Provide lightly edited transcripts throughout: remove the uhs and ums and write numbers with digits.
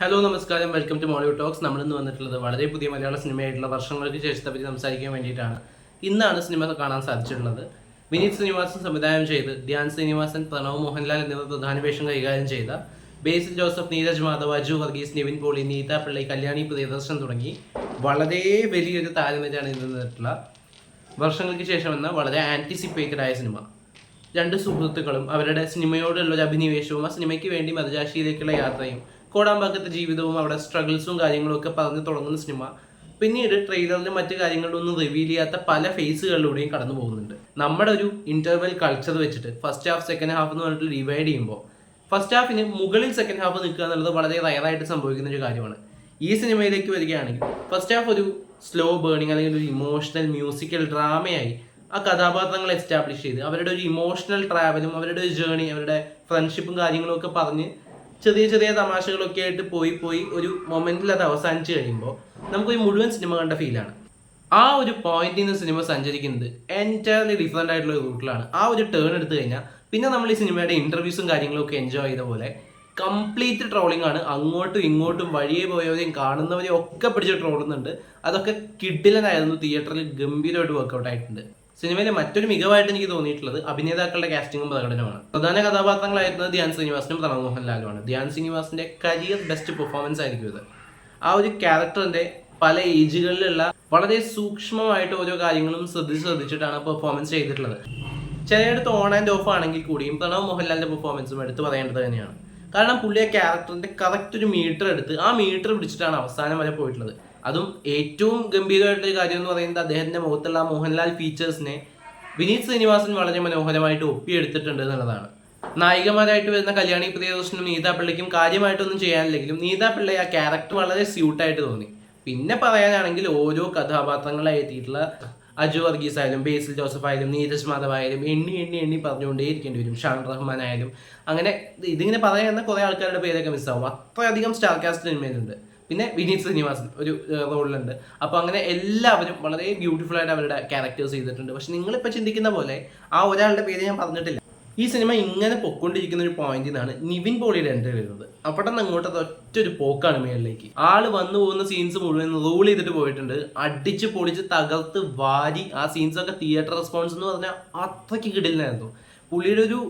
Hello നമസ്കാരം, welcome to Mollywood talks. നമ്മളിന്ന് വന്നിട്ടുള്ളത് വളരെ പുതിയ മലയാള സിനിമയായിട്ടുള്ള വർഷങ്ങൾക്ക് ശേഷത്തെ പറ്റി സംസാരിക്കാൻ വേണ്ടിയിട്ടാണ്. ഇന്നാണ് സിനിമ കാണാൻ സാധിച്ചിട്ടുള്ളത്. വിനീത് ശ്രീനിവാസൻ സംവിധാനം ചെയ്ത് ധ്യാൻ ശ്രീനിവാസൻ, പ്രണവ് മോഹൻലാൽ എന്നിവർ പ്രധാന വേഷം കൈകാര്യം ചെയ്ത ബേസിൽ ജോസഫ്, നീരജ് മാധവ്, അജു വർഗീസ്, നിവിൻ പോളി, നീത പിള്ളൈ, കല്യാണി പ്രിയദർശൻ തുടങ്ങി വളരെ വലിയൊരു താരനിരയാണ് ഇന്ന് നിന്നിട്ടുള്ള വർഷങ്ങൾക്ക് ശേഷം എന്ന വളരെ ആൻറ്റിസിപ്പേറ്റഡ് ആയ സിനിമ. രണ്ട് സുഹൃത്തുക്കളും അവരുടെ സിനിമയോടുള്ള ഒരു അഭിനിവേശവും ആ സിനിമയ്ക്ക് വേണ്ടി മദുരാശിയിലേക്കുള്ള യാത്രയും കോടാമ്പാക്കത്തെ ജീവിതവും അവിടെ സ്ട്രഗിൾസും കാര്യങ്ങളും ഒക്കെ പറഞ്ഞു തുടങ്ങുന്ന സിനിമ പിന്നീട് ട്രെയിലറിലും മറ്റു കാര്യങ്ങളിലൊന്നും റിവീൽ ചെയ്യാത്ത പല ഫേസുകളിലൂടെയും കടന്നു പോകുന്നുണ്ട്. നമ്മുടെ ഒരു ഇന്റർവെൽ കൾച്ചർ വെച്ചിട്ട് ഫസ്റ്റ് ഹാഫ് സെക്കൻഡ് ഹാഫ് എന്ന് പറഞ്ഞിട്ട് ഡിവൈഡ് ചെയ്യുമ്പോൾ ഫസ്റ്റ് ഹാഫിന് മുകളിൽ സെക്കൻഡ് ഹാഫ് നിൽക്കുക എന്നുള്ളത് വളരെ റയറായിട്ട് സംഭവിക്കുന്ന ഒരു കാര്യമാണ്. ഈ സിനിമയിലേക്ക് വരികയാണെങ്കിൽ ഫസ്റ്റ് ഹാഫ് ഒരു സ്ലോ ബേണിംഗ് അല്ലെങ്കിൽ ഒരു ഇമോഷണൽ മ്യൂസിക്കൽ ഡ്രാമയായി ആ കഥാപാത്രങ്ങളെ എസ്റ്റാബ്ലിഷ് ചെയ്ത് അവരുടെ ഒരു ഇമോഷണൽ ട്രാവലും അവരുടെ ഒരു ജേണി, അവരുടെ ഫ്രണ്ട്ഷിപ്പും കാര്യങ്ങളും ഒക്കെ പറഞ്ഞ് ചെറിയ ചെറിയ തമാശകളൊക്കെ ആയിട്ട് പോയി ഒരു മൊമെന്റിൽ അത് അവസാനിച്ച് കഴിയുമ്പോൾ നമുക്കൊരു മുഴുവൻ സിനിമ കണ്ട ഫീലാണ്. ആ ഒരു പോയിന്റിൽ നിന്ന് സിനിമ സഞ്ചരിക്കുന്നത് എൻറ്റയർലി ഡിഫറെൻ്റ് ആയിട്ടുള്ള ഒരു റൂട്ടിലാണ്. ആ ഒരു ടേൺ എടുത്തു കഴിഞ്ഞാൽ പിന്നെ നമ്മൾ ഈ സിനിമയുടെ ഇന്റർവ്യൂസും കാര്യങ്ങളും ഒക്കെ എൻജോയ് ചെയ്ത പോലെ കംപ്ലീറ്റ് ട്രോളിംഗ് ആണ്. അങ്ങോട്ടും ഇങ്ങോട്ടും വഴിയെ പോയവരെയും കാണുന്നവരെയും ഒക്കെ പിടിച്ച് ട്രോളുന്നുണ്ട്. അതൊക്കെ കിഡിലനായിരുന്നു. തിയേറ്ററിൽ ഗംഭീരമായിട്ട് വർക്കൗട്ട് ആയിട്ടുണ്ട്. സിനിമയിലെ മറ്റൊരു മികവായിട്ട് എനിക്ക് തോന്നിയിട്ടുള്ളത് അഭിനേതാക്കളുടെ കാസ്റ്റിംഗും പ്രകടനമാണ്. പ്രധാന കഥാപാത്രങ്ങളായിരുന്നത് ധ്യാൻ ശ്രീനിവാസനും പ്രണവ് മോഹൻലാലുമാണ്. ധ്യാൻ ശ്രീനിവാസിന്റെ കരിയർ ബെസ്റ്റ് പെർഫോമൻസ് ആയിരിക്കും ഇത്. ആ ഒരു ക്യാരക്ടറിന്റെ പല ഏജുകളിലുള്ള വളരെ സൂക്ഷ്മമായിട്ട് ഓരോ കാര്യങ്ങളും ശ്രദ്ധിച്ചിട്ടാണ് പെർഫോമൻസ് ചെയ്തിട്ടുള്ളത്. ചിലയിടത്ത് ഓൺ ആൻഡ് ഓഫ് ആണെങ്കിൽ കൂടിയും പ്രണവ് മോഹൻലാലിന്റെ പെർഫോമൻസും എടുത്ത് പറയേണ്ടത് തന്നെയാണ്. കാരണം പുള്ളിയെ ക്യാരക്ടറിന്റെ കറക്റ്റ് ഒരു മീറ്റർ എടുത്ത് ആ മീറ്റർ പിടിച്ചിട്ടാണ് അവസാനം വരെ പോയിട്ടുള്ളത്. അതും ഏറ്റവും ഗംഭീരമായിട്ടൊരു കാര്യം എന്ന് പറയുന്നത് അദ്ദേഹത്തിന്റെ മുഖത്തുള്ള മോഹൻലാൽ ഫീച്ചേഴ്സിനെ വിനീത് ശ്രീനിവാസൻ വളരെ മനോഹരമായിട്ട് ഒപ്പിയെടുത്തിട്ടുണ്ട് എന്നുള്ളതാണ്. നായികമാരായിട്ട് വരുന്ന കല്യാണി പ്രിയദർശനും നീത പിള്ളയ്ക്കും കാര്യമായിട്ടൊന്നും ചെയ്യാനില്ലെങ്കിലും നീത പിള്ളയെ ആ ക്യാരക്ടർ വളരെ സ്യൂട്ടായിട്ട് തോന്നി. പിന്നെ പറയാനാണെങ്കിൽ ഓരോ കഥാപാത്രങ്ങളായി എത്തിയിട്ടുള്ള അജു വർഗീസ് ആയാലും ബേസിൽ ജോസഫ് ആയാലും നീരജ് മാധവ് ആയാലും എണ്ണി പറഞ്ഞുകൊണ്ടേ ഇരിക്കേണ്ടി വരും. ഷാൻ റഹ്മാൻ ആയാലും അങ്ങനെ ഇതിങ്ങനെ പറയാൻ കുറേ ആൾക്കാരുടെ പേരൊക്കെ മിസ്സാവും. അത്രയധികം സ്റ്റാർ കാസ്റ്റ് സിനിമയിലുണ്ട്. പിന്നെ വിനീത് ശ്രീനിവാസൻ ഒരു റോളിലുണ്ട്. അപ്പോൾ അങ്ങനെ എല്ലാവരും വളരെ ബ്യൂട്ടിഫുൾ ആയിട്ട് അവരുടെ ക്യാരക്ടേഴ്സ് ചെയ്തിട്ടുണ്ട്. പക്ഷെ നിങ്ങളിപ്പോൾ ചിന്തിക്കുന്ന പോലെ ആ ഒരാളുടെ പേര് ഞാൻ പറഞ്ഞിട്ടില്ല. ഈ സിനിമ ഇങ്ങനെ പൊക്കൊണ്ടിരിക്കുന്ന ഒരു പോയിന്റിൽ നിന്നാണ് നിവിൻ പോളിയുടെ എൻട്രി വരുന്നത്. അവിടെ നിന്ന് അങ്ങോട്ട് ഒറ്റൊരു പോക്കാണ് മേളിലേക്ക്. ആള് വന്നു പോകുന്ന സീൻസ് മുഴുവൻ റൂൾ ചെയ്തിട്ട് പോയിട്ടുണ്ട്. അടിച്ച് പൊളിച്ച് തകർത്ത് വാരി ആ സീൻസൊക്കെ തിയേറ്റർ റെസ്പോൺസ് എന്ന് പറഞ്ഞാൽ അത്രയ്ക്ക് കിടിലനായിരുന്നു. പുള്ളിയുടെ ഒരു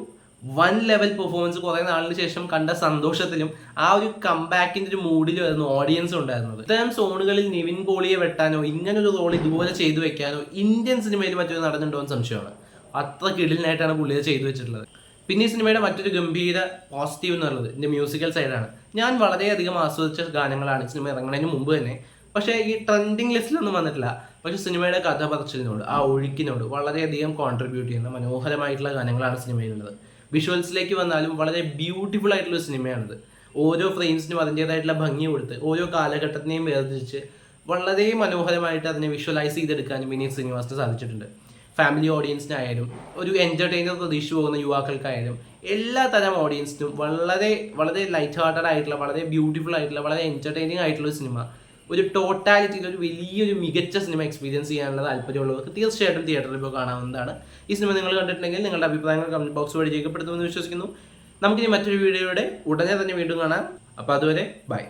വൺ ലെവൽ പെർഫോമൻസ് കുറേ നാളിന് ശേഷം കണ്ട സന്തോഷത്തിലും ആ ഒരു കംബാക്കിന്റെ ഒരു മൂഡിലും ആയിരുന്നു ഓഡിയൻസ് ഉണ്ടായിരുന്നത്. ഇത്തരം സോണുകളിൽ നിവിൻ പോളിയെ വെട്ടാനോ ഇങ്ങനൊരു റോൾ ഇതുപോലെ ചെയ്തു വെക്കാനോ ഇന്ത്യൻ സിനിമയിൽ മറ്റൊരു നടന്നുണ്ടോ എന്ന് സംശയമാണ്. അത്ര കിടിലിനായിട്ടാണ് പുള്ളിയെ ചെയ്തു വെച്ചിട്ടുള്ളത്. പിന്നെ ഈ സിനിമയുടെ മറ്റൊരു ഗംഭീര പോസിറ്റീവ് എന്നുള്ളത് ഇതിന്റെ മ്യൂസിക്കൽ സൈഡാണ്. ഞാൻ വളരെയധികം ആസ്വദിച്ച ഗാനങ്ങളാണ് സിനിമ ഇറങ്ങുന്നതിന് മുമ്പ് തന്നെ. പക്ഷേ ഈ ട്രെൻഡിങ് ലിസ്റ്റിലൊന്നും വന്നിട്ടില്ല. പക്ഷെ സിനിമയുടെ കഥ പറച്ചിലിനോട് ആ ഒഴുക്കിനോട് വളരെയധികം കോൺട്രിബ്യൂട്ട് ചെയ്യുന്ന മനോഹരമായിട്ടുള്ള ഗാനങ്ങളാണ് സിനിമയിലുള്ളത്. വിഷ്വൽസിലേക്ക് വന്നാലും വളരെ ബ്യൂട്ടിഫുൾ ആയിട്ടുള്ള സിനിമയാണിത്. ഓരോ ഫ്രെയിംസിനും അതിൻ്റെതായിട്ടുള്ള ഭംഗി കൊടുത്ത് ഓരോ കാലഘട്ടത്തിനെയും വേർതിരിച്ച് വളരെ മനോഹരമായിട്ട് അതിനെ വിഷ്വലൈസ് ചെയ്തെടുക്കാനും വിനീത് ശ്രീനിവാസിന് സാധിച്ചിട്ടുണ്ട്. ഫാമിലി ഓഡിയൻസിനായാലും ഒരു എൻ്റർടൈനർ പ്രതീക്ഷിച്ച് പോകുന്ന യുവാക്കൾക്കായാലും എല്ലാ തരം ഓഡിയൻസിനും വളരെ വളരെ ലൈറ്റ് ഹാർട്ടഡ് ആയിട്ടുള്ള വളരെ ബ്യൂട്ടിഫുൾ ആയിട്ടുള്ള വളരെ എൻ്റർടൈനിങ് ആയിട്ടുള്ള സിനിമ, ഒരു ടോട്ടാലിറ്റിയിൽ ഒരു വലിയൊരു മികച്ച സിനിമ എക്സ്പീരിയൻസ് ചെയ്യാനുള്ള താല്പര്യമുള്ളവർക്ക് തീർച്ചയായിട്ടും തിയേറ്ററിൽ പോയി കാണാവുന്നതാണ്. ഈ സിനിമ നിങ്ങൾ കണ്ടിട്ടുണ്ടെങ്കിൽ നിങ്ങളുടെ അഭിപ്രായങ്ങൾ കമന്റ് ബോക്സ് വഴി രേഖപ്പെടുത്തുമെന്ന് വിശ്വസിക്കുന്നു. നമുക്കിനി മറ്റൊരു വീഡിയോയുടെ ഉടനെ തന്നെ വീണ്ടും കാണാം. അപ്പോൾ അതുവരെ ബൈ.